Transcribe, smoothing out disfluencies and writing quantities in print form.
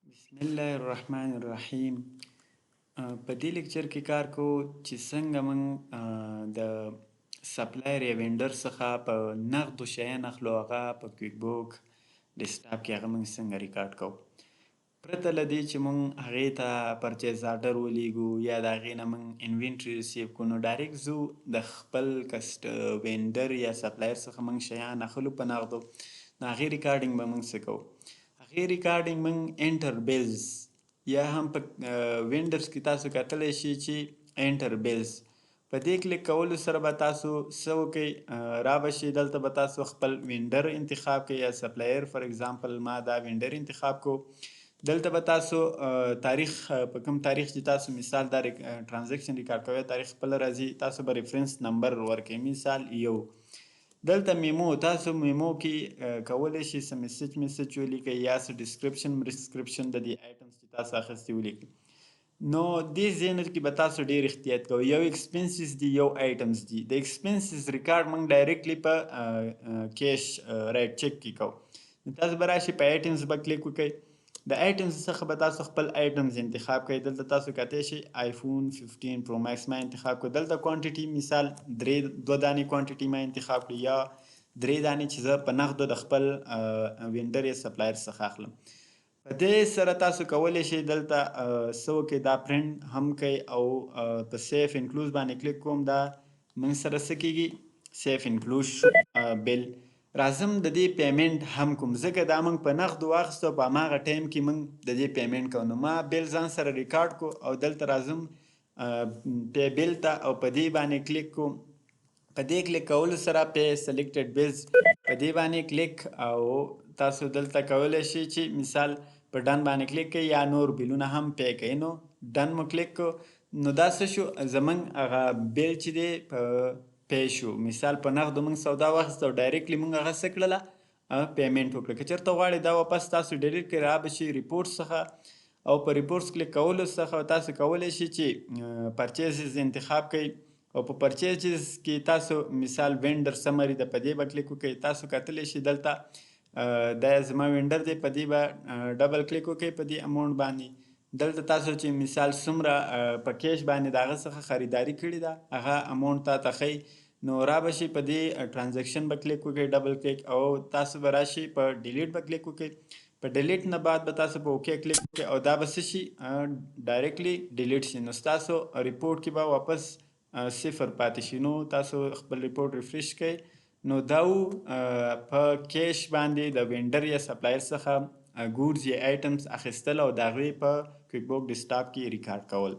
بسم الله الرحمن الرحیم. په دې لیکچر کې کار کوو چې څنګه موږ د سپلایر یا وینډر څخه په نغدو شیان اخلو، هغه په کویک بوک ډیسکټاپ کې هغه موږ څنګه ریکارډ کوو. پرته له دې چې موږ هغې ته پرچیز آرډر ولیږو یا د هغې نه موږ انوینټري ریسیو کړو، نو ډایرکټ ځو د خپل وینډر یا سپلایر څخه موږ شیان اخلو په نغدو، نو هغې ریکارډینګ به موږ څه کوو. هغې ریکارډینګ موږ انټر بیلز یا هم په وینډوز کې تاسو کتلی شئ چې انټر بیلز په دې کلیک کولو سره به تاسو څه وکئ، را به شئ دلته به تاسو خپل وینډر انتخاب کړئ یا سپلایر. فار ایگزامپل ما دا وینډر انتخاب کو. دلته به تاسو تاریخ په کوم تاریخ چې تاسو مثال دا ټرانزیکشن ریکارډ کوئ تاریخ خپل راځي، تاسو به ریفرنس نمبر ورکړئ، مثال یو. دلته میمو تاسو میمو کې کولی شئ څه میسج ولیکئ یا څه ډسکرپشن د دې آیټمز چې تاسو اخیستي ولیکئ. نو دې ځایونو کې به تاسو ډېر احتیاط کوئ. یو ایکسپنسز دي، یو آیټمز دي. د ایکسپنسز ریکارډ موږ ډایرکټلی په کیش رایټ چک کې کوو. نو تاسو به راشئ په آیټمز به کلیک وکئ. د آیټمز څخه به تاسو خپل آیټمز انتخاب کړئ. دلته تاسو کتلی شئ آیفون 15 پرو ماکس ما انتخاب کړو. دلته کوانټیټي مثال دو دانې کوانټیټي ما انتخاب کړو یا 3 دانې چې زه په نغدو د خپل وینډر یا سپلایر څخه اخلم. په دې سره تاسو کولی شئ دلته څه وکئ، دا پرنټ هم کوئ او په سیف انکلوز باندې کلیک کوم. دا موږ سره څه کیږي، سیف انکلوز شو بیل. راځم د دې پیمنټ هم کوم، ځکه دا موږ په نغدو واخیستو، په هماغه ټایم کې موږ د دې پیمنټ کوو. نو ما بیل ځان سره ریکارډ کو او دلته راځم پی بیل ته او په دې باندې کلیک کوم. په دې کلیک کولو سره پی سلیکټډ بیلز په دې باندې کلیک او تاسو دلته کولی شئ چې مثال په ډن باندې کلیک کوئ یا نور بیلونه هم پی کوئ. نو ډن مو کلیک کو. نو دا څه شو، زموږ هغه بیل چې دی په پی شو. مثال په نغدو موږ سودا واخیسته او ډایرکټلی موږ هغه څه کړله، پیمنټ وکړه. که چېرته غواړئ دا واپس تاسو ډیلیټ کړئ، را به شئ ریپورټ څخه او په ریپورټس کلیک کولو څخه تاسو کولی شئ چې پرچیزز انتخاب کړئ او په پرچیزز کې تاسو مثال وینډر سمري د په دې به کلیک وکړئ. تاسو کتلی شئ دلته دا زما وینډر دی، په دې به ډبل کلیک وکړئ په دې اماونټ باندې. دلته تاسو چې مثال څومره په کیش باندې د هغه څخه خریداري کړې ده هغه اماونټ تاته ښیي. نو را به شئ په دې ټرانزیکشن به کلیک وکړئ ډبل کلیک او تاسو به راشئ په ډیلیټ به کلیک وکړئ. په ډیلیټ نه بعد به تاسو په اوکې کلیک وکړئ او دا به څه شي، ډایرکټلی ډیلیټ شي. نو ستاسو ریپورټ کې به واپس صفر پاتې شي. نو تاسو خپل ریپورټ ریفریش کړئ. نو دا په کیش باندې د وینډر یا سپلایر څخه ګودز یا آیټمز اخیستل او د هغوی په کویک بوک ډیسکټاپ کې ریکارډ کول.